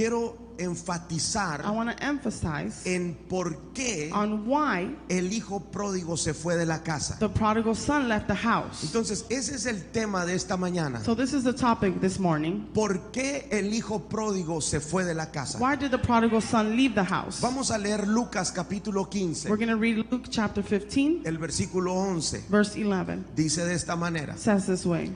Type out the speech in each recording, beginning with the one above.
quiero enfatizar I want to emphasize en por qué on why el hijo pródigo se fue de la casa. the prodigal son left the house. Entonces, ese es el tema de esta mañana. So this is the topic this morning. ¿Por qué el hijo pródigo se fue de la casa? Why did the prodigal son leave the house? Vamos a leer Lucas capítulo 15, We're going to read Luke chapter 15, el versículo 11. verse 11. Dice de esta manera: It says this way.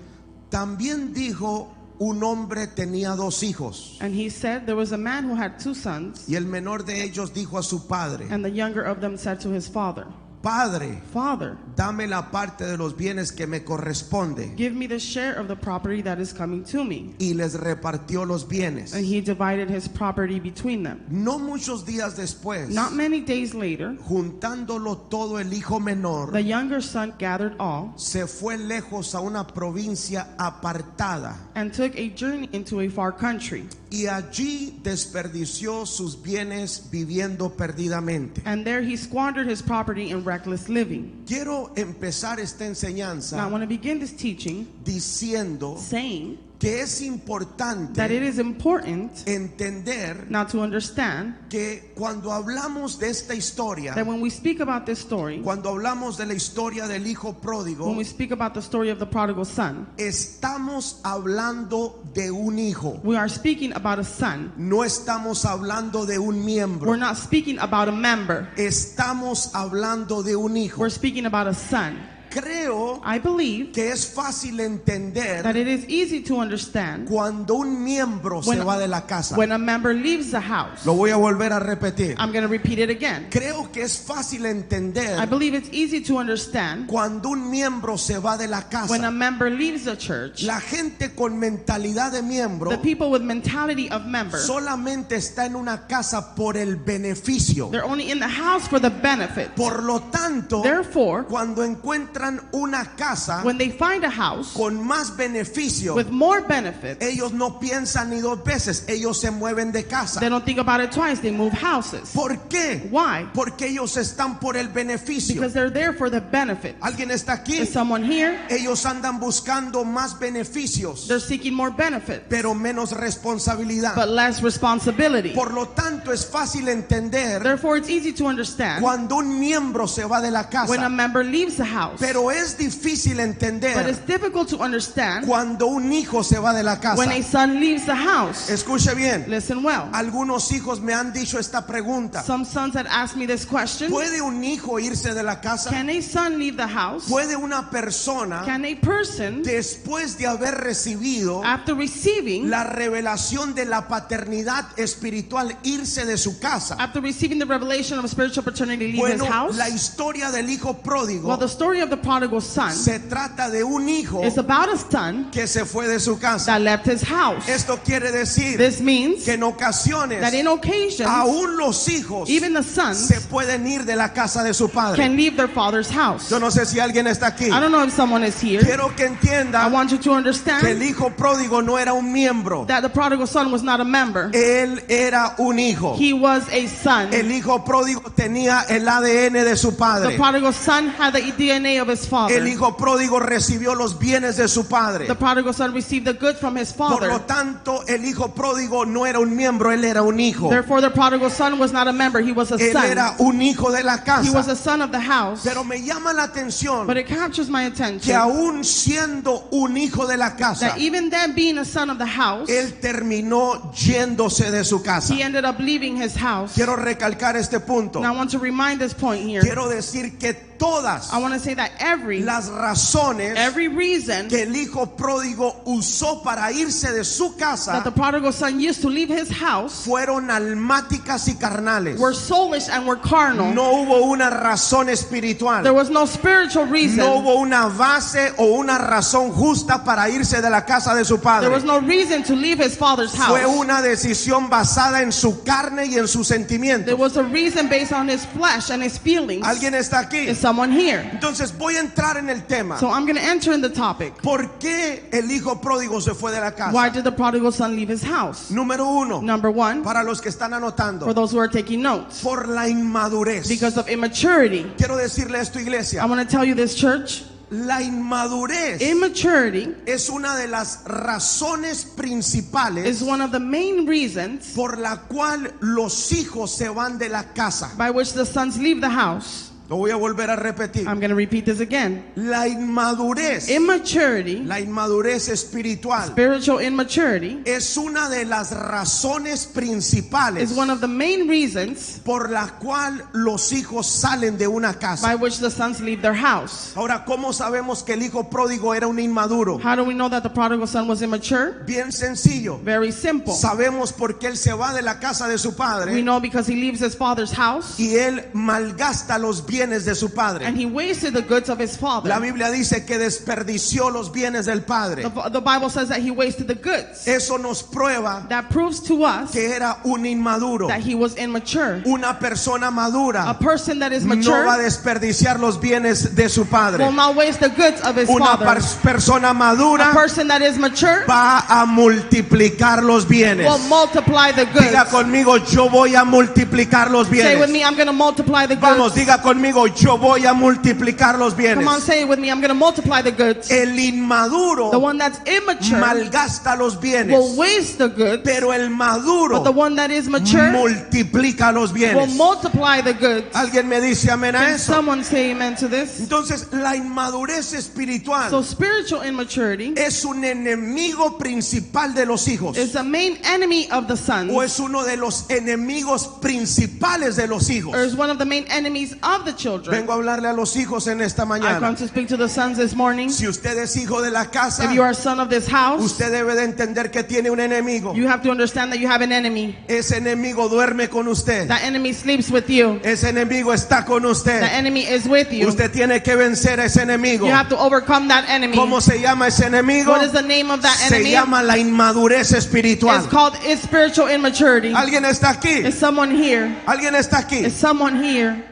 También dijo, un hombre tenía 2 hijos, And he said, there was a man who had 2 sons, y el menor de ellos dijo a su padre: and the younger of them said to his father, Padre, Father, dame la parte de los bienes que me corresponde. give me the share of the property that is coming to me. Y les repartió los bienes. And he divided his property between them. No muchos días después, Not many days later, juntándolo todo, el hijo menor the younger son gathered all se fue lejos a una provincia apartada, and took a journey into a far country. y allí desperdició sus bienes viviendo perdidamente. And there he squandered his property in reckless living. Quiero empezar esta Now I enseñanza want to begin this teaching diciendo saying que es that it importante is important entender now to understand que cuando hablamos de esta that historia, when we speak about this story, cuando hablamos de la historia del hijo when pródigo, we speak about the story of the prodigal son, estamos hablando de un hijo. we are speaking about a son. No estamos hablando de un We're miembro. not speaking about a member. Estamos hablando de un hijo. We're speaking about a son. Creo I believe que es fácil that entender it is easy to understand cuando un miembro se va de la casa. when a member leaves the house. Lo voy a volver a repetir. I'm going to repeat it again. Creo que es fácil I entender believe it's easy to understand cuando un miembro se va de la when a casa. member leaves the church. La gente con mentalidad de miembro The people with mentality of member, solamente está en una casa por el beneficio. they're only in the house for the benefit. Por lo tanto, Therefore, cuando encuentran una casa when they find a house con más beneficio, with more benefit, ellos no piensan ni 2 veces, ellos se mueven de casa. they don't think about it twice, they move houses. ¿Por qué? Why? Porque ellos están por el beneficio. Because they're there for the benefit. ¿Alguien está aquí? Is someone here? Ellos andan buscando más beneficios, They're seeking more benefit, pero menos responsabilidad. but less responsibility. Por lo tanto, es fácil entender Therefore, it's easy to understand cuando un miembro se va de la when a casa, member leaves the house. pero es difícil But entender it's difficult to understand cuando un hijo se va de la casa. when a son leaves the house. Escuche bien. Listen well. Algunos hijos me han dicho esta pregunta: Some sons had asked me this question. ¿puede un hijo irse de la casa? Can a son leave the house? ¿Puede una persona, Can a person, después de haber recibido after receiving la revelación de la paternidad espiritual, irse de su casa? the revelation of spiritual paternity, leave his Bueno, house? la historia del hijo pródigo Well, the story of the prodigal son se trata de un hijo is about a son que se fue de su casa. that left his house. Esto quiere decir This means que en ocasiones that in occasions, aún los hijos even the sons se pueden ir de la casa de su padre. can leave their father's house. Yo no sé si alguien está aquí. I don't know if someone is here. Quiero que I entienda want you to que el understand hijo pródigo no era un miembro. that the prodigal son was not a member. Él era un hijo. He was a son. El hijo pródigo tenía el ADN de su The padre. prodigal son had the DNA of his father. El hijo pródigo recibió los bienes de su padre. The prodigal son received the good from his Por lo father. tanto, el hijo pródigo no era un miembro, él era un hijo. Therefore, the prodigal son was not a member, he was a Él son. era un hijo de la He was casa. a son of the house. Pero me llama la atención But it captures my que attention aún siendo un hijo de la casa, that even then being a son of the house, él terminó yéndose de su casa. he ended up leaving his house. Quiero recalcar este punto. Now I want to remind this point here. Quiero decir que todas I want to say that every las razones reason que el hijo pródigo usó para irse de su that casa the prodigal son used to leave his house fueron almáticas y carnales. were soulish and were carnal. No hubo una razón espiritual. There was no spiritual reason. No hubo una base o una razón justa para irse de la casa de su There was padre. no reason to leave his father's house. Fue una decisión basada en su carne y en sus There sentimientos. was a reason based on his flesh and his feelings. ¿Alguien está aquí? Is someone here? Entonces voy a entrar en el tema. So I'm going to enter in the topic. ¿Por qué el hijo pródigo se fue de la Why casa? did the prodigal son leave his house? Número uno, Number one, para los que están for anotando, those who are taking notes, por la inmadurez. because of immaturity. Quiero decirle esto, I iglesia. want to tell you this, church. La inmadurez Immaturity es una de las razones principales is one of the main reasons por la cual los hijos se van de la casa. by which the sons leave the house. Lo voy a volver a repetir. I'm going to repeat this again. La inmadurez, Immaturity, la inmadurez espiritual, spiritual immaturity, es una de las razones principales is one of the main reasons por la cual los hijos salen de una casa. by which the sons leave their house. Ahora, ¿cómo sabemos que el hijo pródigo era un inmaduro? How do we know that the prodigal son was immature? Bien sencillo. Very simple. Sabemos por qué él se va de la casa de su We padre know because he leaves his father's house y él malgasta los bienes de su padre. and he wasted the goods of his father. La Biblia dice que desperdició los bienes del padre. The Bible says that he wasted the goods. Eso nos prueba That proves to us que era un inmaduro. that he was immature. Una persona A madura person that is no va a mature desperdiciar los bienes de su padre. will not waste the goods of his Una father. persona A madura person that is mature va a multiplicar los bienes. will multiply the Diga goods. conmigo, yo voy a multiplicar los Say with bienes. me, I'm going to multiply the Vamos, goods. diga conmigo, yo voy a multiplicar los Come on, bienes. say it with me, I'm going to multiply the goods. El inmaduro The one that's immature malgasta los will bienes, waste the goods, pero el maduro but the one that is mature multiplica los will bienes. multiply the goods. ¿Alguien me dice amén a Can eso? someone say amen to this? Entonces, la inmadurez So espiritual spiritual immaturity es un enemigo principal de los hijos, is the main enemy of the sons, o es uno de los enemigos principales de los hijos. or is one of the main enemies of the children. Vengo a hablarle a los hijos en esta I come mañana. to speak to the sons this morning. Si usted es hijo de la casa, If you are a son of this house, usted debe de entender que tiene un enemigo. you have to understand that you have an enemy. Ese enemigo duerme con usted. That enemy sleeps with you. Ese enemigo está con The usted. enemy is with you. Usted tiene que vencer a ese enemigo. You have to overcome that enemy. ¿Cómo se llama ese enemigo? What is the name of that Se enemy? llama la inmadurez It's espiritual. called spiritual immaturity. ¿Alguien está aquí? Is someone here? ¿Alguien está aquí? Is someone here?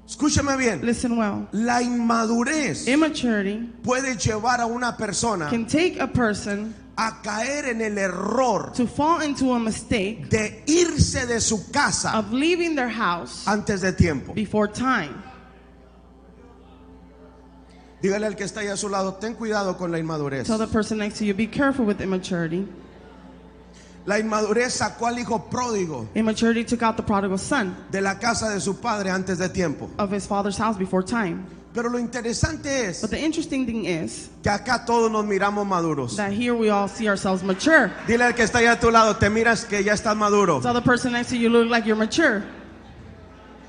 Escúcheme bien. Listen well. La inmadurez Immaturity puede llevar a una persona can take a person a caer en el error to fall into a mistake de irse de su casa of leaving their house antes de tiempo. before time. Dígale al que está ahí a su lado, ten cuidado con la inmadurez. Tell the person next to you, be careful with immaturity. La inmadurez sacó al hijo pródigo Immaturity took out the prodigal son de la casa de su padre antes de tiempo. of his father's house before time. Pero lo interesante es But the interesting thing is que acá todos nos miramos maduros. that here we all see ourselves mature. Dile al que está ahí a tu lado, te miras que ya estás maduro. Tell the person next to you, look like you're mature.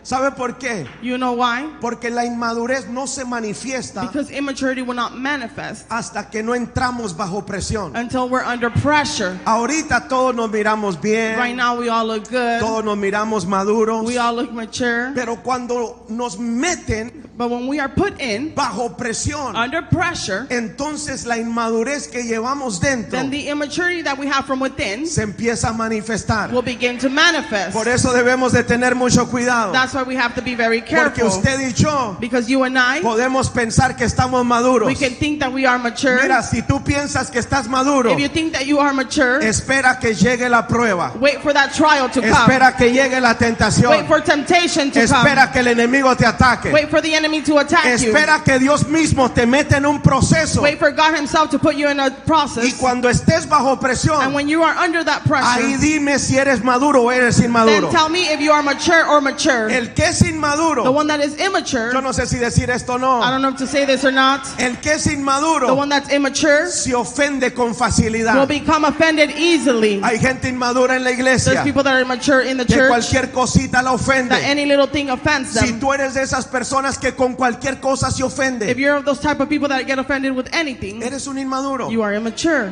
¿Sabe por qué? You know why? Porque la inmadurez no se manifiesta Because immaturity will not manifest hasta que no entramos bajo presión. until we're under pressure. Ahorita todos nos miramos bien, Right now we all look good. todos nos miramos maduros, We all look mature. pero cuando nos meten But when we are put in bajo presión, under pressure, entonces la inmadurez que llevamos dentro then the immaturity that we have from within se empieza a manifestar. will begin to manifest. Por eso debemos de tener mucho cuidado, That's why we have to be very porque careful. usted y yo Because you and I, podemos pensar que estamos maduros. we can think that we are mature. Mira, si tú piensas que estás maduro, If you think that you are mature, espera que llegue la prueba, wait for that trial to come. espera que llegue la tentación, Wait for temptation to come. espera que el enemigo te ataque, Wait for the enemy to attack you. espera que Dios mismo te meta en un proceso, Wait for God himself to put you in a y process. cuando estés bajo And presión, when you are under that ahí pressure, dime si eres maduro o eres then inmaduro. tell me if you are mature or mature. El que es The inmaduro, one that is immature, yo no sé si decir esto o I no, don't know if to say this or not. el que es The inmaduro one that's immature se ofende con will facilidad. become offended easily. Hay gente inmadura en la There's iglesia people that are immature in the que church cualquier cosita la that ofende. any little thing offends Si them. tú eres de esas personas que con cualquier cosa se If ofende, you're of those type of people that get offended with anything, eres un inmaduro. you are immature.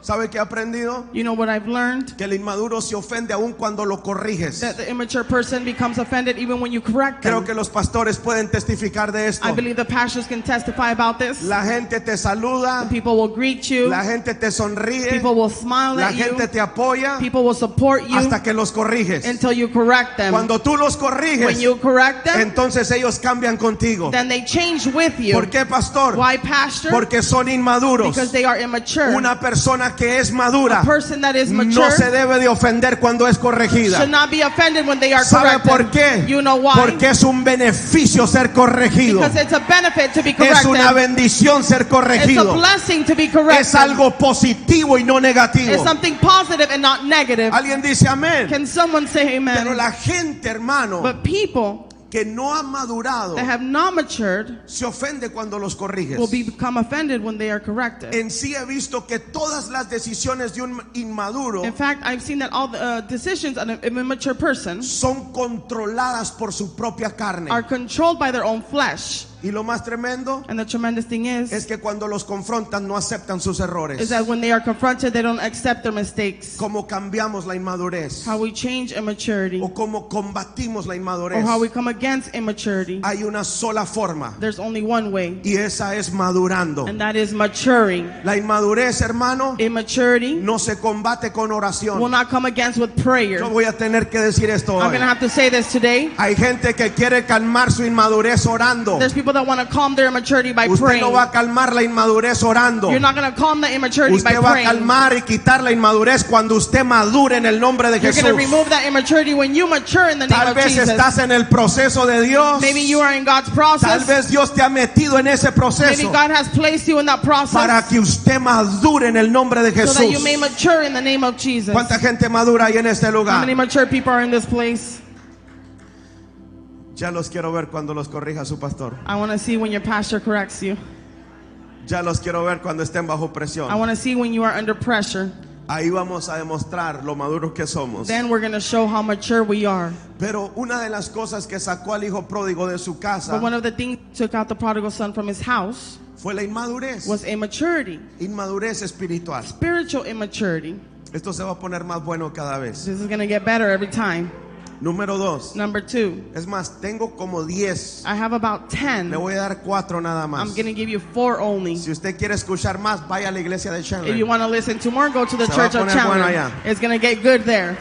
¿Sabe qué he aprendido? You know what I've learned? Que el inmaduro se ofende aún cuando lo corriges. That the immature person becomes offended even when you correct Creo them. que los pastores pueden testificar de esto. I believe the pastors can testify about this. La gente te saluda, People will greet you. la gente te sonríe, People will smile la at gente you. te apoya People will support you hasta que los corriges. until you correct them. Cuando tú los When corriges, you correct them, entonces ellos cambian contigo. then they change with you. ¿Por qué, pastor? Why, pastor? Porque son inmaduros. Because they are immature. Una persona que es madura A person that is no mature se debe de ofender cuando es corregida. should not be offended when they are ¿Sabe corrected. por qué? You know why? Porque es un beneficio ser corregido. Because it's a benefit to be Es corrected. una bendición ser It's a corregido. blessing to be corrected. Es algo positivo y no negativo. It's something positive and not negative. Alguien dice amén. Can someone say Pero amen? la gente, hermano, But people que no ha madurado that have not matured se ofende cuando los corriges. will become offended when they are corrected. En sí he visto que todas las decisiones de un inmaduro In fact, I've seen that all the decisions of an immature person son controladas por su propia carne. are controlled by their own flesh. Y lo más tremendo And the tremendous thing es que cuando los confrontan no aceptan sus errores. is that when they are confronted, they don't accept their mistakes. Cómo cambiamos la inmadurez How we change immaturity, o cómo combatimos la or inmadurez. how we come against immaturity. Hay una sola forma There's only one way, y esa es madurando. and that is maturing. La inmadurez, hermano, Immaturity no se combate con will oración. not come against with prayer. Yo voy a tener que decir esto I'm hoy. going to have to say this today. Hay gente que quiere calmar su inmadurez orando. There's people that want to calm their immaturity by Usted praying. no va a calmar la inmadurez orando. You're not going to calm the immaturity by Usted va a praying. calmar y quitar la inmadurez cuando usted madure en el nombre de You're Jesús. going to remove that immaturity when you mature in the name Tal of vez Jesus. estás en el proceso de Dios. Maybe you are in God's Tal process. vez Dios te ha metido en ese Maybe proceso God has placed you in that process para que usted madure en el nombre de so that you may Jesús. mature in the name of Jesus. ¿Cuánta gente madura hay en este How lugar? many mature people are in this place? Ya los quiero ver cuando los corrija su pastor. I want to see when your pastor corrects you. Ya los quiero ver cuando estén bajo I presión. want to see when you are under pressure. Ahí vamos a demostrar lo maduros que somos. Then we're going to show how mature we are. Pero una de las cosas que sacó al hijo pródigo de su casa But one of the things that took out the prodigal son from his house fue la inmadurez. was immaturity, Inmadurez espiritual. spiritual immaturity. Esto se va a poner más bueno cada vez. This is going to get better every time. Número 2. Number 2, Es más, tengo como 10. I have about 10. Le voy a dar 4 nada I'm más. going to give you 4 only. Si usted quiere escuchar más, vaya a la iglesia de If you Chandler. want to listen to more, go to the Se va a church of poner bueno Chandler. allá. It's going to get good there.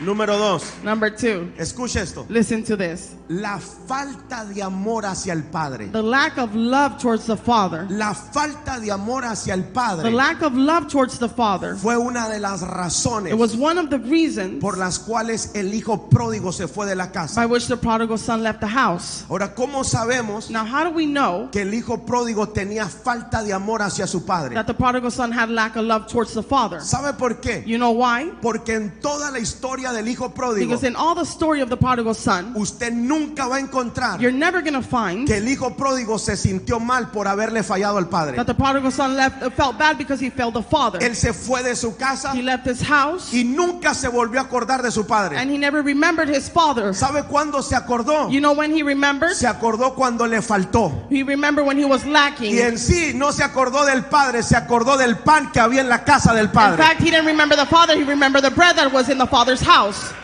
Número 2. Number 2, Escuche esto. listen to this. La falta de amor hacia el Padre. The lack of love towards the Father. La falta de amor hacia el The Padre lack of love towards the Father. fue una de las razones It was one of the reasons por las cuales el hijo pródigo se fue de la by casa. which the prodigal son left the house. Ahora, ¿cómo sabemos Now, how do we know que el hijo pródigo tenía falta de amor hacia su padre? that the prodigal son had lack of love towards the Father? ¿Sabe por qué? You know why? Porque en toda la historia del hijo pródigo, Because in all the story of the prodigal son, usted nunca va a encontrar you're never going to find que el hijo pródigo se sintió mal por haberle fallado al padre. that the prodigal son felt bad because he failed the father. Él se fue de su casa He left his house y nunca se volvió a acordar de su padre. and he never remembered his father. ¿Sabe cuándo se acordó? You know when he remembered? Se acordó cuando le faltó. He remembered when he was Y lacking. en sí no se acordó del padre, se acordó del pan que había en la casa del In padre. fact, he didn't remember the father, he remembered the bread that was in the father's house.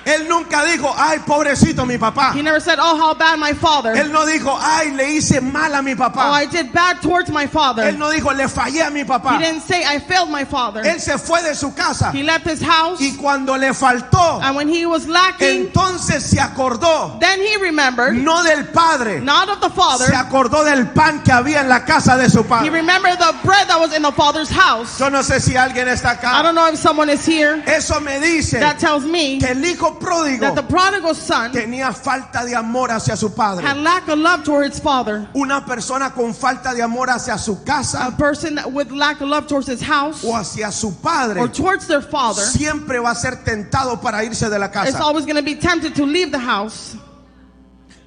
Él nunca dijo, ay, pobrecito mi papá. He never said, oh, how bad my father. Él no dijo, ay, le hice mal a mi Oh, papá. I did bad towards my father. Él no dijo, le fallé a mi He papá. didn't say, I failed my father. Él se fue de su casa He left his house, y cuando le faltó, and when he was lacking, entonces se acordó then he remembered, no del padre, not of the father, se acordó del pan que había en la casa de su he padre. remembered the bread that was in the father's house. Yo no sé si alguien está I acá. don't know if someone is here. Eso me dice That tells me que el hijo pródigo that the prodigal son tenía falta de amor hacia su padre. had lack of love towards his father. Una persona con falta de amor hacia su A casa person with lack of love towards his house o hacia su padre or towards their father siempre va a ser tentado para irse de la is casa. always going to be tempted to leave the house.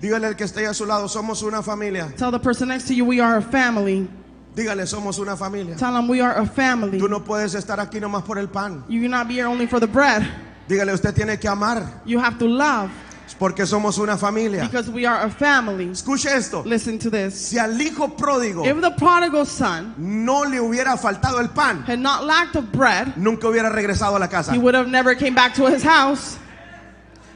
Dígale al que esté a su lado, somos una familia. Tell the person next to you, we are a family. Dígale, somos una familia. Tell them we are a family. Tú no puedes estar aquí nomás por el pan. You cannot be here only for the bread. Dígale, usted tiene que amar You have to love porque somos una familia. because we are a family. Escuche esto. Listen to this. Si al hijo pródigo If the prodigal son no le hubiera faltado el pan, had not lacked of bread, nunca hubiera regresado a la casa. he would have never came back to his house.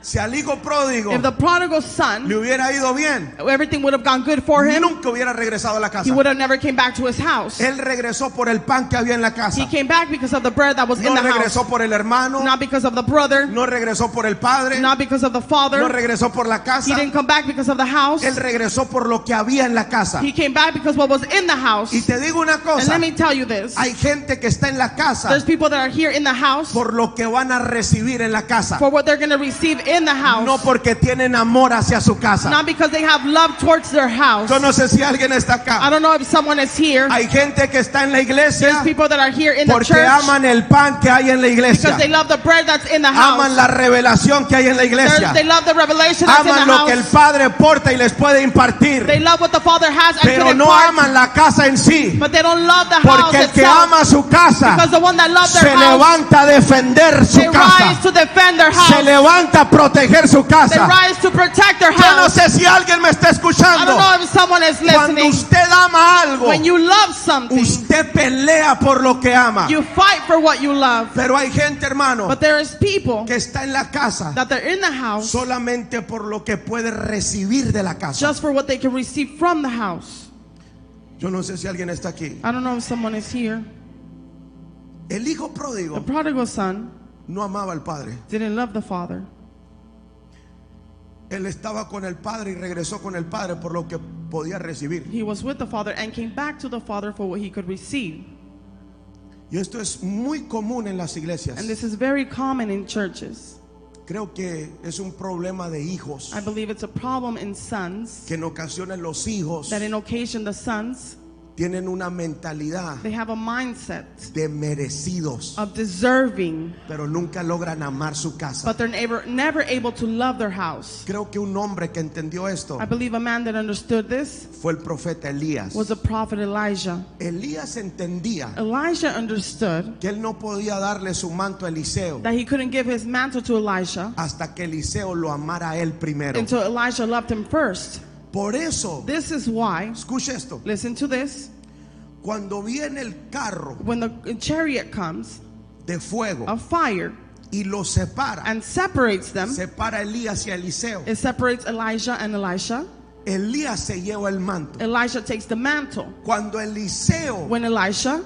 Si al hijo pródigo If the prodigal le son, hubiera ido bien, everything would have gone good for him, nunca hubiera regresado a la he casa. would have never came back to his house. Él regresó por el pan que había en la He casa. came back because of the bread that was in No the house. regresó por el hermano, Not because of the brother, no regresó por el padre, not because of the no father. regresó por la He casa. didn't come back because of the house. Él regresó por lo que había en la casa. He came back because what was in the house. Y te digo una And cosa, let me tell you this. hay gente que está en la casa There's people that are here in the house por lo que van a recibir en la casa, for what they're going to receive in the house. no porque tienen amor hacia su casa. Not because they have love towards their house. Yo no sé si alguien está I acá. don't know if someone is here. Hay gente que está en la There's iglesia people that are here in the porque church aman el pan que hay en la iglesia, because they love the bread that's in the aman house. la revelación que hay en la iglesia, They love the revelation that's in aman the lo que el house. Padre porta y les puede impartir, They love what the Father has and pero can no impart, aman la casa en sí, but they don't love the house porque el que itself. ama su casa Because the one that loves se their house, levanta a defender su they rise casa, to defend their se house. levanta a proteger su They casa. rise to protect their Yo no house. sé si alguien me está I don't escuchando. know if someone is Cuando listening. usted ama algo, When you love something, usted pelea por lo que ama. you fight for what you love. Pero hay gente, hermano, But there is people que está en la casa that they're in the house solamente por lo que puede recibir de la casa. just for what they can receive from the house. Yo no sé si alguien está aquí. I don't know if someone is here. El hijo The pródigo prodigal son no amaba al padre. didn't love the father. Él estaba con el padre y regresó con el padre por lo que podía recibir. He was with the father and came back to the father for what he could receive. Y esto es muy común en las iglesias. And this is very common in churches. Creo que es un problema de hijos, I believe it's a problem in sons, que en ocasiones los hijos that in occasion the sons, tienen una mentalidad they have a mindset de merecidos, of deserving, pero nunca logran amar su casa. but they're never able to love their house. Creo que un hombre que entendió esto I believe a man that understood this fue el profeta Elías. was the prophet Elijah. Elías entendía Elijah understood que él no podía darle su manto a Eliseo that he couldn't give his mantle to Elisha hasta que Eliseo lo amara a él primero. until Elijah loved him first. Por eso, This is why, escuche esto, listen to this, cuando viene el carro when the chariot comes de fuego of fire y los separa, and separates them, separa a Elías y a Eliseo, it separates Elijah and Elisha. Elías se lleva el manto. Elisha takes the mantle. Cuando Eliseo When Elisha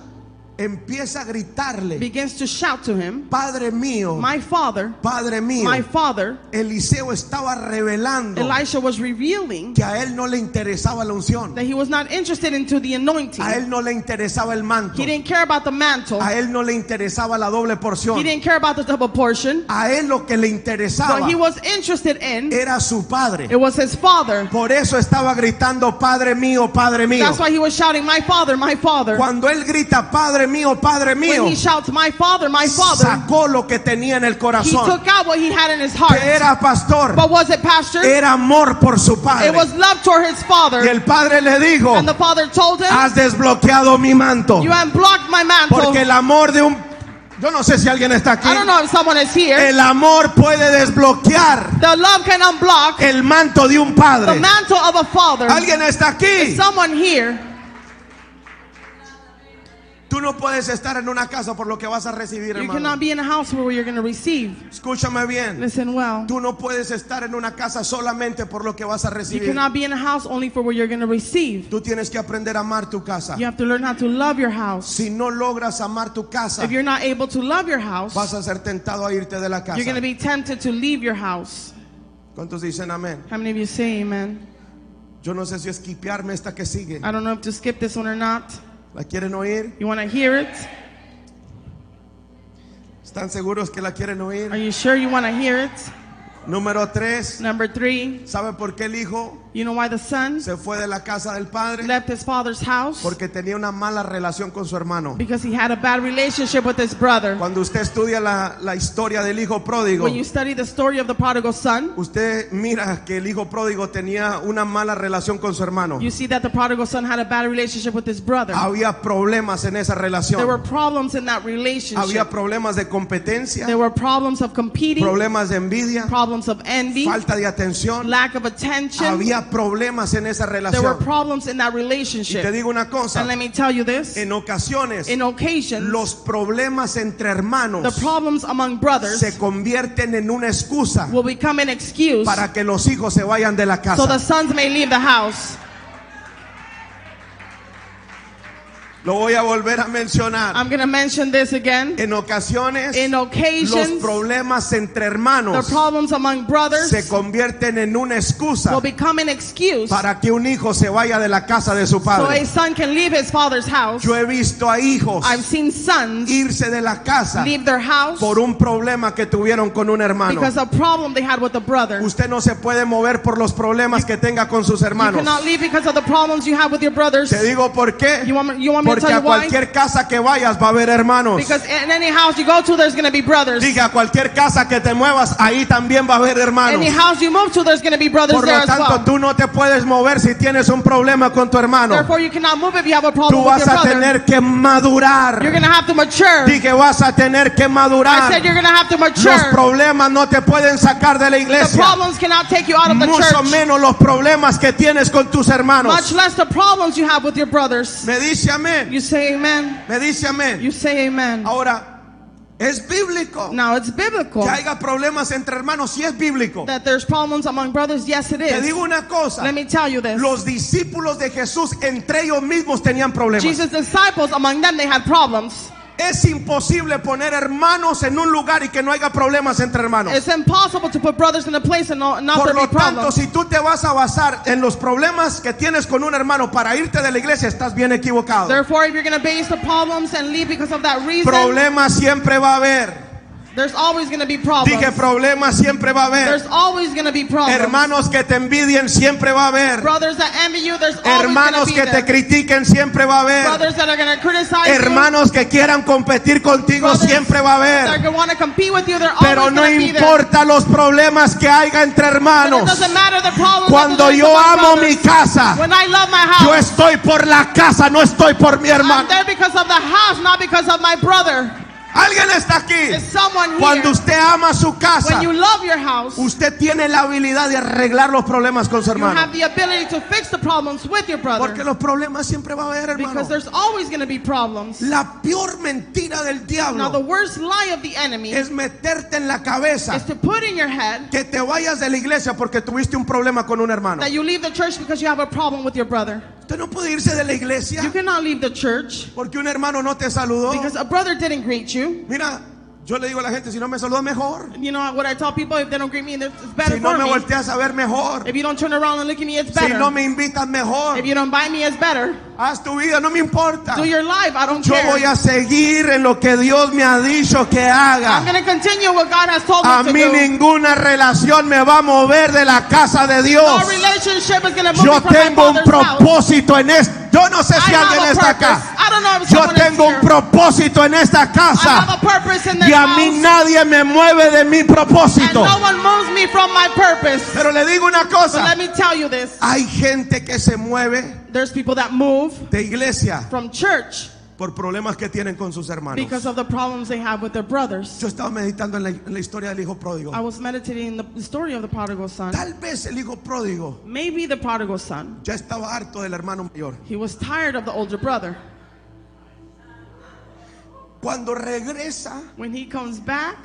empieza a gritarle, begins to shout to him, Padre mío, my father, Padre mío, my father, Eliseo estaba revelando Elisha was revealing que a él no le interesaba la unción, that he was not interested into the anointing. a él no le interesaba el manto, He didn't care about the mantle. a él no le interesaba la doble He porción, didn't care about the double portion. a él lo que le interesaba What he was interested in, era su padre. it was his father. Por eso estaba gritando, Padre mío, Padre mío. That's why he was shouting, my father, my father. Cuando él grita, Padre mío, Padre mío, When he shouts, my father, my father, sacó lo que tenía en el he corazón. took out what he had in his Que heart. era pastor, But was it, pastor? era amor por su padre. It was love toward his Y father. el padre le dijo, And the father told him, has desbloqueado mi manto. you have blocked my mantle. Porque el amor de un... Yo no sé si alguien está aquí. I don't know if someone is here. El amor puede desbloquear The love can unblock el manto de un the padre. mantle of a father. ¿Alguien está aquí? Someone here. Tú no puedes estar en una casa por lo que vas a recibir, You hermano. cannot be in a house where you're going to receive. Escúchame bien. Listen well. Tú no puedes estar en una casa solamente por lo que vas a You recibir. cannot be in a house only for what you're going to receive. Tú tienes que aprender a amar tu casa. You have to learn how to love your house. Si no logras amar tu casa, If you're not able to love your house, vas a ser tentado a irte de la you're going casa. to be tempted to leave your house. ¿Cuántos dicen amén? How many of you say amen? Yo no sé si esquipearme esta que sigue. I don't know if to skip this one or not. ¿La quieren oír? You want to hear it? ¿Están seguros que la quieren Are oír? you sure you want to hear it? Número 3. Number 3, ¿Sabe por qué el hijo you know why the son se fue de la casa del padre? left his father's house? Porque tenía una mala relación con su hermano. Because he had a bad relationship with his brother. Cuando usted estudia la historia del hijo pródigo, When you study the story of the prodigal son, usted mira que el hijo pródigo tenía una mala relación con su hermano. you see that the prodigal son had a bad relationship with his brother. Había problemas en esa There were relación. problems in that Había relationship. problemas de competencia, There were problems of competing, problemas de envidia, problems of envy, falta de atención. lack of attention. Había había problemas en esa There were relación. problems in that Y te relationship. digo una cosa, And let me tell you this. en ocasiones In occasions, los problemas entre hermanos the problems among brothers se convierten en una excusa will become an excuse para que los hijos se vayan de la so the casa. sons may leave the house. Lo voy a volver a mencionar. I'm going to mention this again. En ocasiones In los occasions, problemas entre the hermanos problems among brothers se convierten en una excusa will become an excuse para que un hijo se vaya de la casa de su so a padre. son can leave his father's house. Yo he visto a hijos I've seen sons irse de la casa leave their house por un problema que tuvieron con un hermano. because of a problem they had with a brother. Usted no se puede mover por los problemas que tenga con sus You hermanos. cannot leave because of the problems you have with your brothers. Te digo por qué. You want me to Porque tell a you why? cualquier casa que vayas va a haber hermanos. Because in any house you go to, there's going to be brothers. Diga, a cualquier casa que te muevas, ahí también va a haber hermanos. Any house you move to, there's going to be brothers Por there lo as tanto, well. tú no te puedes mover si tienes un problema con tu hermano. Therefore, you cannot move if you have a problem Tú with vas your a brother. tener que madurar. You're going to have to mature. Dije, vas a tener que I madurar. said you're going to have to Los mature. problemas no te pueden sacar de la The iglesia. problems cannot take you out of the Mucho church. menos los problemas que tienes con tus hermanos. Much less the problems you have with your brothers. Me dice amén. You say amen. Me dice amén. You say amen. Ahora, es bíblico Now it's biblical que haya problemas entre hermanos. Sí es bíblico. that there's problems among brothers. Yes, it Te is. digo una cosa. Let me tell you this. Los discípulos de Jesús entre ellos mismos tenían problemas. Jesus' disciples, among them, they had problems. Es imposible poner hermanos en un lugar y que no haya problemas entre hermanos. It's impossible to put brothers in a place and not Por there lo be tanto, problems. si tú te vas a basar en los problemas que tienes con un hermano para irte de la iglesia, estás bien equivocado. Therefore, if you're going to base the problems and leave because of that reason, Problemas siempre va a haber. there's always going to be problems. Dije, problemas siempre va a haber. There's always going to be problems. Hermanos que te envidien siempre va a haber. Brothers that envy you, there's always going to Hermanos be que there. te critiquen siempre va a haber. Brothers that are going to criticize you, Hermanos que quieran competir contigo brothers siempre va a that are haber. going to want to compete with you, they're Pero always no going to be there. importa los problemas que haya entre But it hermanos. doesn't matter the problems Cuando that there's yo among amo brothers. mi casa, When I love my yo house, estoy por la casa, no estoy por mi I'm hermano. there because of the house, not because of my brother. Alguien está aquí. Is someone Cuando here? usted ama su casa, When you love your house, usted tiene la habilidad de arreglar los problemas con su you hermano. have the ability to fix the problems with your Porque brother. los problemas siempre va a haber, hermano. Because there's always going to be problems. La peor mentira del Now, the diablo worst lie of the enemy es meterte en la cabeza is to put in your head que te vayas de la iglesia porque tuviste un problema con un hermano. that you leave the church because you have a problem with your brother. Usted no puede irse de la iglesia You cannot leave the church porque un hermano no te saludó. because a brother didn't greet you. Mira, yo le digo a la gente, si no me saluda mejor. You know what I tell people? If they don't greet me, it's better Si no for me me. volteas a ver mejor. If you don't turn around and look at me, it's Si better. no me invitas mejor. If you don't buy me, it's better. Haz tu vida, no me importa. Do your life. I don't Yo care. voy a seguir en lo que Dios me ha dicho que I'm haga. going to continue what God has told A me to mí do. ninguna relación me va a mover de la casa de Dios. No relationship is going to move Yo me from my tengo un father's house. propósito en esto. Yo no sé si I alguien have a está purpose. acá. I don't know if Yo someone is tengo un here. propósito en esta I have casa. a purpose in this Y a mí house. nadie me mueve de mi And propósito. no one moves me from my purpose. Pero le digo una But cosa. let me tell you this. Hay gente que se mueve There's people that move de iglesia from church por problemas que tienen con sus hermanos. because of the problems they have with their brothers. Yo estaba meditando en la historia del hijo pródigo. I was meditating in the story of the prodigal son. Tal vez el hijo pródigo Maybe the prodigal son, ya estaba harto del hermano mayor. he was tired of the older brother. Cuando regresa When he comes back,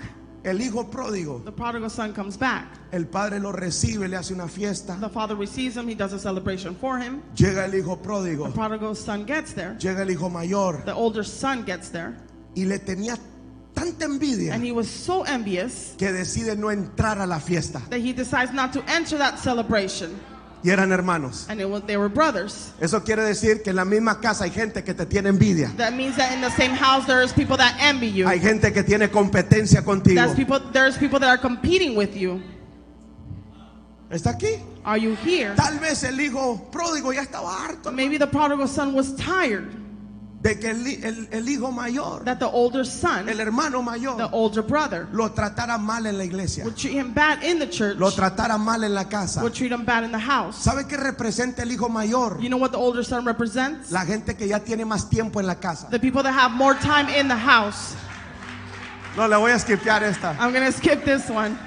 el hijo pródigo, the prodigal son comes back. el padre lo recibe, le hace una fiesta. The father receives him. He does a celebration for him. Llega el hijo The pródigo, prodigal son gets there. llega el hijo mayor The older son gets there. y le tenía tanta envidia And he was so envious que decide no entrar a la fiesta. that he decides not to enter that celebration. Y eran hermanos. And they were brothers. Eso quiere decir que en la misma casa hay gente que te tiene envidia. That means that in the same house there is people that envy you. Hay gente que tiene competencia contigo. There's people that are competing with you. ¿Está aquí? Are you here? Tal vez el hijo pródigo ya estaba harto Maybe the prodigal son was tired de que el hijo mayor, that the older son, el hermano the mayor, older brother, lo tratara mal en la iglesia, would treat him bad in the church, lo tratara mal en la casa. would treat him bad in the house. ¿Sabe qué representa el hijo mayor? You know what the older son represents? La gente que ya tiene más tiempo en la casa. The people that have more time in the house. No, le voy a skipear esta. I'm going to skip this one.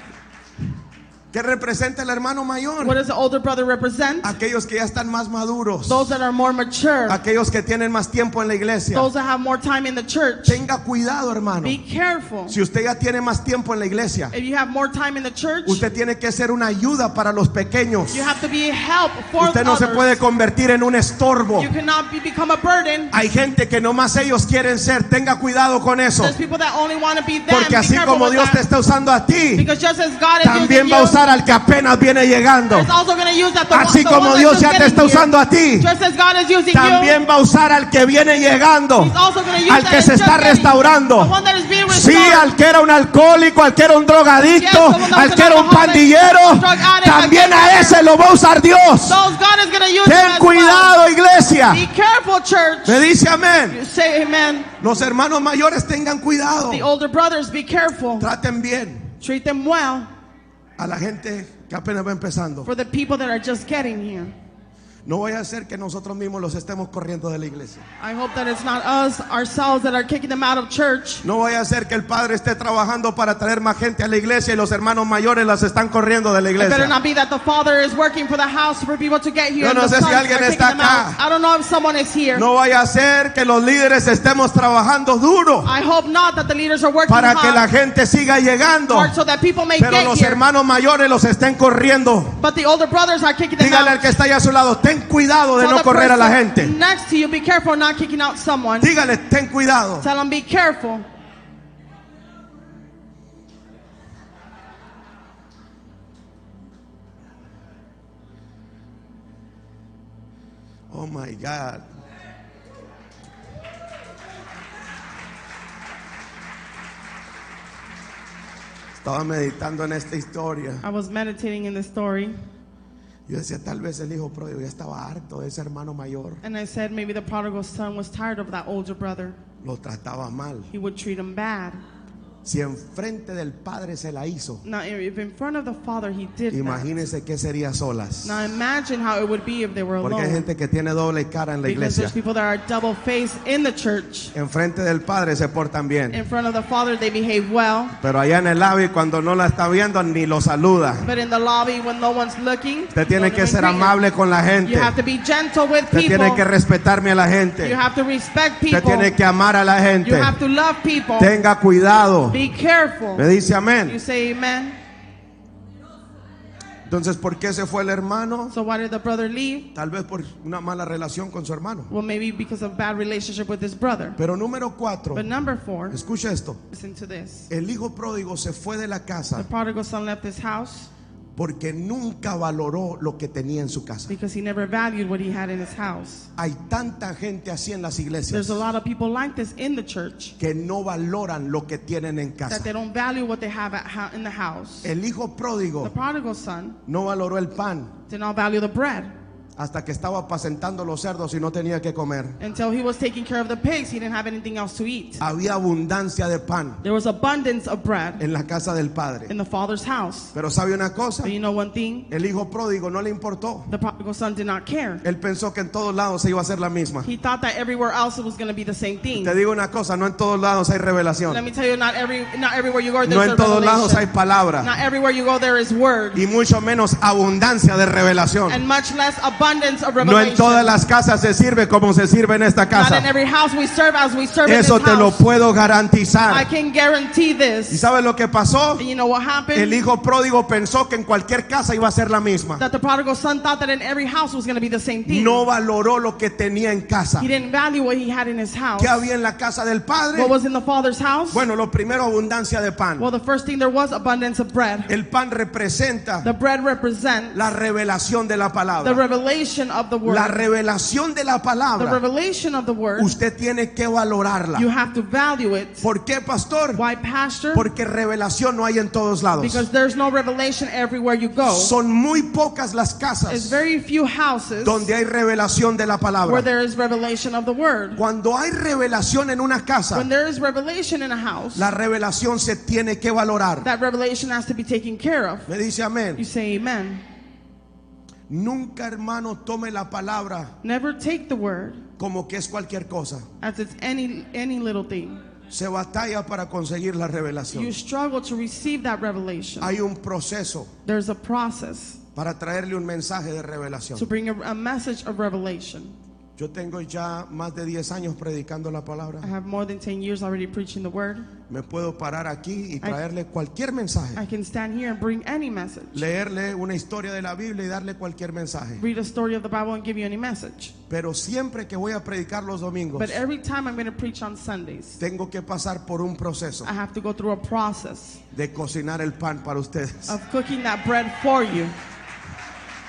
¿Qué representa el hermano mayor? What does the older brother represent? Aquellos que ya están más maduros. Those that are more mature. Aquellos que tienen más tiempo en la iglesia. Those that have more time in the church. Tenga cuidado, hermano. Be careful. Si usted ya tiene más tiempo en la iglesia, If you have more time in the church, usted tiene que ser una ayuda para los pequeños. you have to be a help for Usted no se others. puede convertir en un estorbo. You cannot become a burden. Hay gente que nomás ellos quieren ser. Tenga cuidado con eso. There's people that only want to be them. Porque Be así careful como with Dios that. te está usando a ti, Because just as God is también using va a you, usar al que apenas viene llegando. it's also going to use that the Así the como one Dios that's ya just te está getting here. usando a ti, Just as God is using también va a usar al que viene llegando, you, He's also going to use al that que is se just está getting, restaurando. the one that is being Sí, restored. al que era un alcohólico, al que era un drogadicto, Yes, the one that al was que an era un alcoholic, pandillero, drug addict, también a a gangster. ese lo va a usar Dios. Those God is going to use Ten them as cuidado, well. iglesia. Be careful, church. Me dice amén. You say amen. Los hermanos mayores tengan cuidado. The older brothers, be careful. Traten bien Treat them well a la gente que apenas va empezando. for the people that are just getting here. No vaya a ser que nosotros mismos los estemos corriendo de la iglesia. I hope that it's not us, ourselves, that are kicking them out of church. No vaya a ser que el Padre esté trabajando para traer más gente a la iglesia y los hermanos mayores las están corriendo de la It better iglesia. not be that the Father is working for the house for people to get here. Yo and no the sé si sons alguien are kicking está them acá. out. I don't know if someone is here. No vaya a ser que los líderes estemos trabajando duro I hope not that the leaders are working para que la hard gente siga llegando, so that people may pero get los here. hermanos mayores los estén corriendo. But the older brothers are kicking them Dígale al out. que está allá a su lado, ten cuidado de Tell no the correr a la person gente. next to you, be careful not kicking out someone. Dígale, ten cuidado. Tell them, be careful. Oh my God. Estaba meditando en esta historia. I was meditating in the story, Yo decía, tal vez el hijo pródigo ya estaba harto de ese hermano mayor. and I said maybe the prodigal son was tired of that older brother. Lo trataba mal. He would treat him bad. Si enfrente del padre se la hizo, Now, if in front of the father he did that, imagínese qué sería solas. now imagine how it would be if they were Porque hay alone. gente que tiene doble cara en la Because iglesia. there's people that are double-faced in the church. Enfrente del padre se portan bien, In front of the father, they behave well, pero allá en el lobby cuando no la está viendo ni lo saluda. but in the lobby, when no one's looking, Usted tiene don't que even ser greet him. amable con la You gente. have to be gentle with Usted people. tiene que respetarme a la You gente. have to respect Usted people. tiene que amar a la You gente. have to love people. Tenga cuidado. Be careful. Me dice You amén. say amen. Entonces, ¿por qué se fue el hermano? So why did the brother leave? Tal vez por una mala relación con su hermano. Well, maybe because of bad relationship with his brother. Pero número 4, But number 4, escucha esto. listen to this. El hijo pródigo se fue de la The casa prodigal son left his house porque nunca valoró lo que tenía en su casa. because he never valued what he had in his house. Hay tanta gente así en las iglesias There's a lot of people like this in the church que no valoran lo que tienen en that casa. they don't value what they have in the house. El hijo The pródigo prodigal son no valoró el pan did not value the bread hasta que estaba apacentando los cerdos y no tenía que comer. until he was taking care of the pigs. He didn't have anything else to eat. Había abundancia de pan There was abundance of bread en la casa del padre. in the father's house. Pero ¿sabe una cosa? But you know one thing? El hijo pródigo no le importó. The prodigal son did not care. Él pensó que en todos lados se iba a hacer la misma. He thought that everywhere else it was going to be the same thing. Te digo una cosa, no en todos lados hay revelación. Let me tell you, not everywhere you go No there's en a todos lados hay revelation. palabra. Not everywhere you go there is word, Y mucho menos abundancia de revelación. and much less abundance of No revelation. en todas las casas se sirve como se sirve en esta Not in casa. every house we serve as we serve Eso in this te lo house. puedo I garantizar. can guarantee ¿Y this. sabes lo que pasó? And you know what happened? El hijo pródigo pensó que en cualquier casa iba a ser la misma. That the prodigal son thought that in every house was going to be the same thing. No valoró lo que tenía en casa. He didn't value what he had in his house. ¿Qué había en la casa del padre? What was in the father's house? Bueno, lo primero, abundancia de pan. Well, the first thing, there was abundance of bread. El pan representa The bread represents la revelación de la the palabra. revelation of the word. La revelación de la The palabra, revelation of the word. usted tiene que valorarla. You have to value it. ¿Por qué, pastor? Why, pastor? Porque revelación no hay en todos lados. Because there's no revelation everywhere you go. Son muy pocas las It's casas very few houses donde hay revelación de la where palabra. there is revelation of the word. Cuando hay revelación en una casa, When there is revelation in a house, la revelación se tiene que valorar. that revelation has to be taken care of. Me dice You amén. say amen. Nunca, hermano, tome la palabra Never take the word como que es cualquier cosa. as it's any little thing. se batalla para conseguir la revelación. You struggle to receive that revelation. Hay un proceso There's a process para traerle un mensaje de to revelación. bring a message of revelation. Yo tengo ya más de 10 años predicando la palabra. I have more than 10 years already preaching the word. Me puedo parar aquí y traerle cualquier mensaje. I can stand here and bring any message. Leerle una historia de la Biblia y darle cualquier mensaje. Read a story of the Bible and give you any message. Pero siempre que voy a predicar los domingos, But every time I'm going to preach on Sundays, tengo que pasar por un proceso I have to go through a process de cocinar el pan para ustedes. of cooking that bread for you.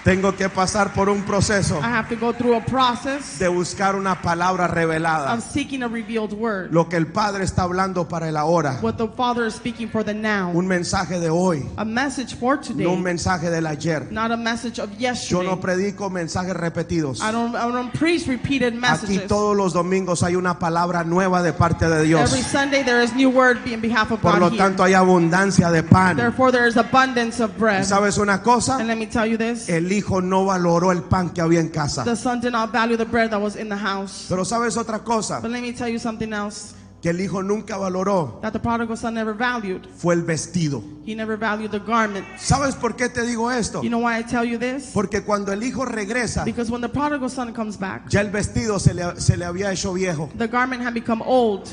Tengo que pasar por un proceso I have to go through a process de buscar una palabra revelada. of seeking a revealed word. Lo que el Padre está hablando para el ahora. What the Father is speaking for the now. Un mensaje de hoy, A message for no un today, mensaje del ayer. not a message of Yo yesterday. no predico mensajes repetidos. I don't preach repeated Aquí messages. todos los domingos hay una palabra nueva de parte de Dios. Every Sunday there is new word in behalf of Por lo God tanto here. hay abundancia de pan. Therefore there is abundance of bread. ¿Y sabes una cosa? And let me tell you this. El hijo no valoró el pan que había en casa. The son did not value the bread that was in the house. Pero sabes otra cosa But let me tell you something else que el hijo nunca valoró, that the prodigal son never valued. fue el vestido. He never valued the garment. ¿Sabes por qué te digo esto? You know why I tell you this? Porque cuando el hijo regresa, Because when the prodigal son comes back, ya el vestido se le había hecho viejo, the garment had become old,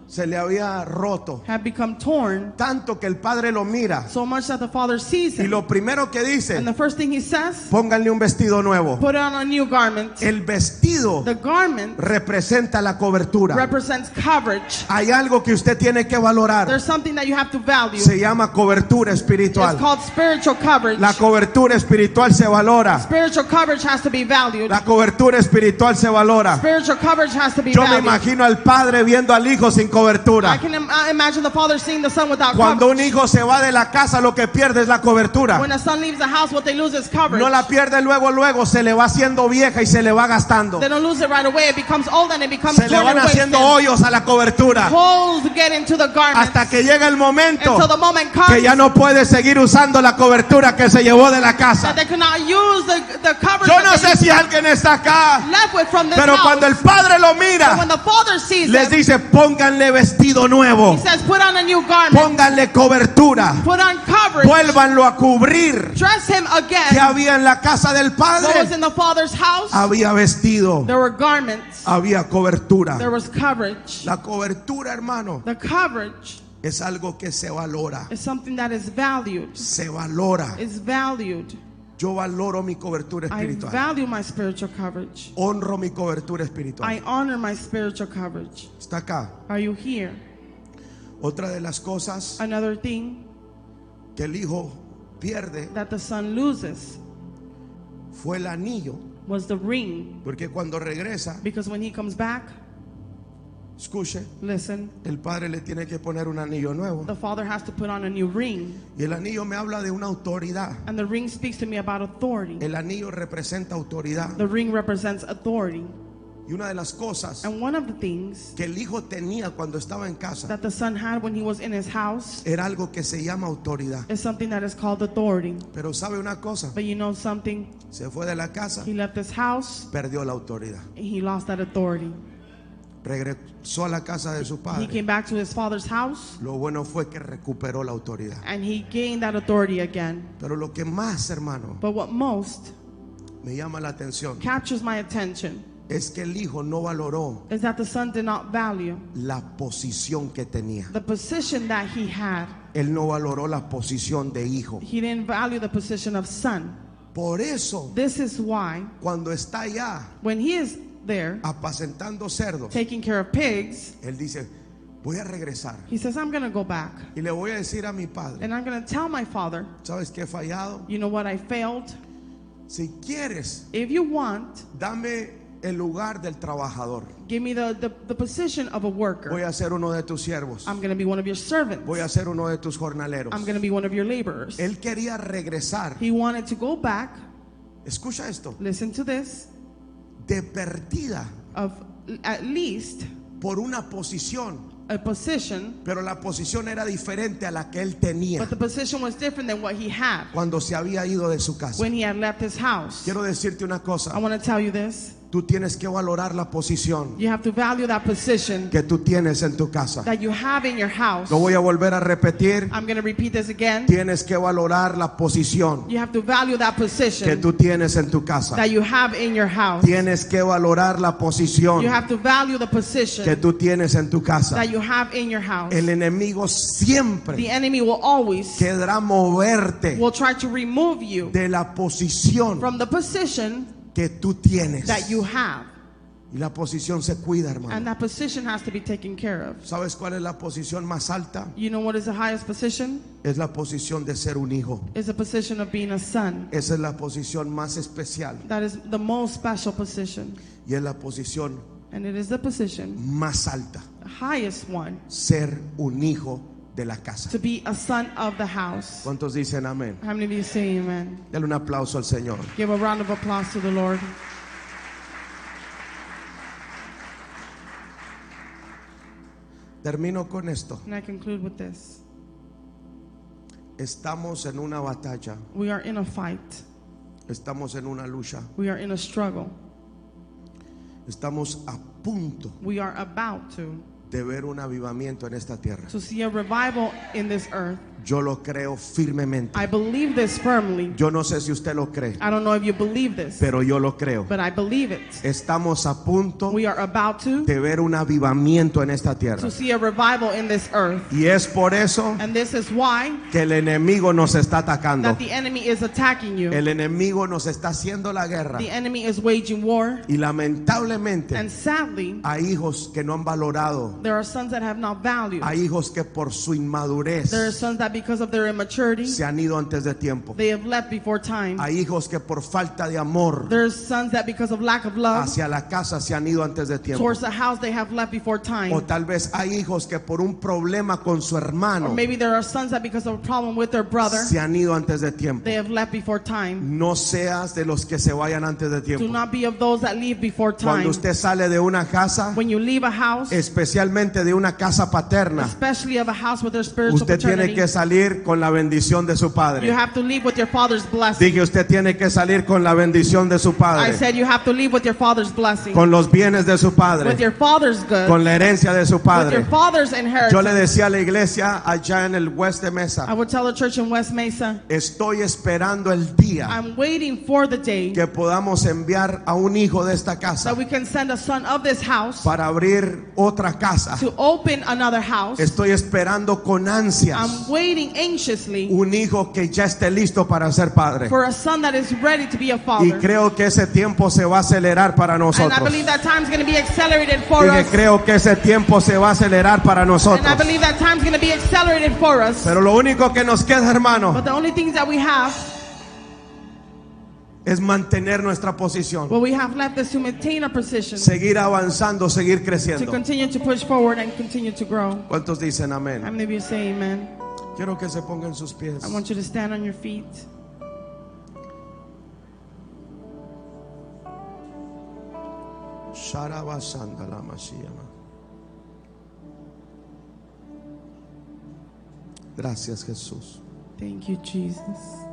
se le había roto, had become torn, tanto que el padre lo mira so much that the father sees y him. lo primero que dice, And the first thing he says, pónganle un vestido nuevo. put on a new garment. El vestido The garment representa la cobertura. represents coverage. Hay algo que usted tiene que valorar. There's something that you have to value. Se llama cobertura It's espiritual. called spiritual coverage. La cobertura espiritual se valora. Spiritual coverage has to be valued. La cobertura espiritual se valora. Spiritual coverage has to be Yo me valued. imagino al padre viendo al hijo sin I cobertura. can imagine the father seeing the son without Cuando un coverage. hijo se va de la casa, lo que pierde es la cobertura. When a son leaves the house, what they lose is coverage. No la pierde luego, se le va haciendo vieja y se le va gastando. They don't lose it right away. It becomes old and it becomes Se le torn van and haciendo wasted. hoyos a la cobertura Holes get into the garment hasta que llega el momento until the moment comes que ya no puede seguir usando la cobertura que se llevó de la that casa. they cannot use the coverage Yo no that sé si alguien está acá, they left with from this pero house. cuando el padre lo But mira, when the father sees les them, dice: pónganle vestido nuevo, he says, put on a new garment, pónganle cobertura, put on coverage, vuélvanlo a cubrir. dress him ¿Qué again. había en la casa del What was padre? in the father's house? Había vestido, There were garments. había cobertura. There was coverage. La cobertura, hermano, The coverage es algo que se valora. is something that is valued. Se valora. Is valued. Yo valoro mi cobertura I espiritual. value my spiritual coverage. Honro mi cobertura espiritual. I honor my spiritual coverage. Está acá. Are you here? Otra de las cosas Another thing que el hijo pierde that the son loses fue el anillo. was the ring. Porque cuando regresa, Because when he comes back, escuche, listen, el padre le tiene que poner un anillo nuevo. the father has to put on a new ring. Y el anillo me habla de una autoridad. And the ring speaks to me about authority. El anillo representa autoridad. The ring represents authority. Y una de las cosas And one of the things que el hijo tenía cuando estaba en casa that the son had when he was in his house era algo que se llama autoridad. is something that is called authority. Pero sabe una cosa, But you know something? se fue de la casa, He left his house perdió la autoridad. and he lost that authority. Regresó a la casa de su He padre. came back to his father's house Lo bueno fue que recuperó la autoridad. and he gained that authority again. Pero lo que más, hermano, But what most me llama la atención captures my attention es que el hijo no valoró is that the son did not value la posición que tenía. the position that he had. Él no valoró la posición de hijo. He didn't value the position of son. Por eso, This is why cuando está allá when he is there apacentando cerdos, taking care of pigs, él dice: voy a regresar he says, I'm going to go back y le voy a decir a mi padre: and I'm going to tell my father, ¿sabes qué he fallado? you know what, I failed. Si quieres, If you want, dame el lugar del trabajador. give me the position of a worker. Voy a ser uno de tus siervos. I'm going to be one of your servants. Voy a ser uno de tus jornaleros. I'm going to be one of your laborers. Él quería regresar. He wanted to go back, Escucha esto. listen to this, De perdida of at least por una posición. a position, Pero la posición era diferente a la que él tenía but the position was different than what he had cuando se había ido de su casa. when he had left his house. Quiero decirte una I cosa. want to tell you this. Tú tienes que valorar la posición You have to value that position que tú tienes en tu casa. that you have in your house. Lo voy a volver a repetir. I'm going to repeat this again. Tienes que valorar la posición You have to value that que position tú tienes en tu casa. that you have in your house. Tienes que valorar la posición You have to value the que position tú tienes en tu casa. that you have in your house. El enemigo The siempre enemy will always querrá moverte will try to remove you de la posición from the position que tú tienes. that you have. Y la posición se cuida, And hermano. that position has to be taken care of. ¿Sabes cuál es la posición más alta? You know what is the highest position? Es la posición de ser un hijo. It's the position of being a son. Esa es la posición más especial. That is the most special position. Y es la posición And it is the position, más alta. the highest one, Ser un hijo de la casa. to be a son of the house. ¿Cuántos dicen amén? How many of you say amen? Dale un aplauso al Señor. Give a round of applause to the Lord. Termino con esto. And I conclude with this. Estamos en una batalla. We are in a fight. Estamos en una lucha. We are in a struggle. Estamos a punto We are about de ver un avivamiento en esta tierra. to see a revival in this earth. Yo lo creo firmemente. I believe this firmly. Yo no sé si usted lo cree, I don't know if you believe this, pero yo lo creo. but I believe it. Estamos a punto We are about de ver un avivamiento en esta tierra. to see a revival in this earth. Y es por eso And this is why que el enemigo nos está atacando. that the enemy is attacking you. El enemigo nos está haciendo la guerra. The enemy is waging war. Y lamentablemente And sadly, hay hijos que no han valorado. there are sons that have not valued. Hay hijos que por su inmadurez There are sons that because of their immaturity, se han ido antes de tiempo. they have left before time. Hay hijos que por falta de amor There's sons that because of lack of love hacia la casa se han ido antes de tiempo. towards the house, they have left before O time. tal vez hay hijos que por un problema con su Or hermano maybe there are sons that because of a problem with their brother, se han ido antes de tiempo. they have left before time. No seas de los que se vayan antes de Do tiempo. not be of those that leave before Cuando time. usted sale de una casa, When you leave a house, especialmente de una casa paterna, especially of a house with their spiritual usted tiene paternity, que salir con la bendición de su you padre. have to leave with your father's blessing. Dije, usted tiene que salir con la bendición de su I padre, said you have to leave with your father's blessing, con los bienes de su with padre, your father's good, con la herencia de su with your padre. father's Yo le inheritance. decía a la iglesia allá en el West de I Mesa, would tell the church in West Mesa, estoy esperando el día I'm waiting for the day que podamos enviar a un hijo de esta casa that we can send a son of this house para abrir otra casa. to open another house. Estoy esperando con ansias I'm waiting anxiously un hijo que ya esté listo para ser padre. for a son that is ready to be a Y father. creo que ese tiempo se va a acelerar para And I nosotros. believe that time's going to be accelerated for Dije, us. creo que ese tiempo se va a acelerar para And I nosotros. believe that time's going to be accelerated for us. Pero lo único que nos queda, hermano, But the only things that we have, es mantener nuestra posición, what we have left is to maintain our position, seguir avanzando, seguir to creciendo. continue to push forward and continue to grow. ¿Cuántos dicen How amén? many of you say amen? Quiero que se pongan sus pies. I want you to stand on your feet. Sharabasanda la Mashiach. Gracias, Jesús. Thank you, Jesus.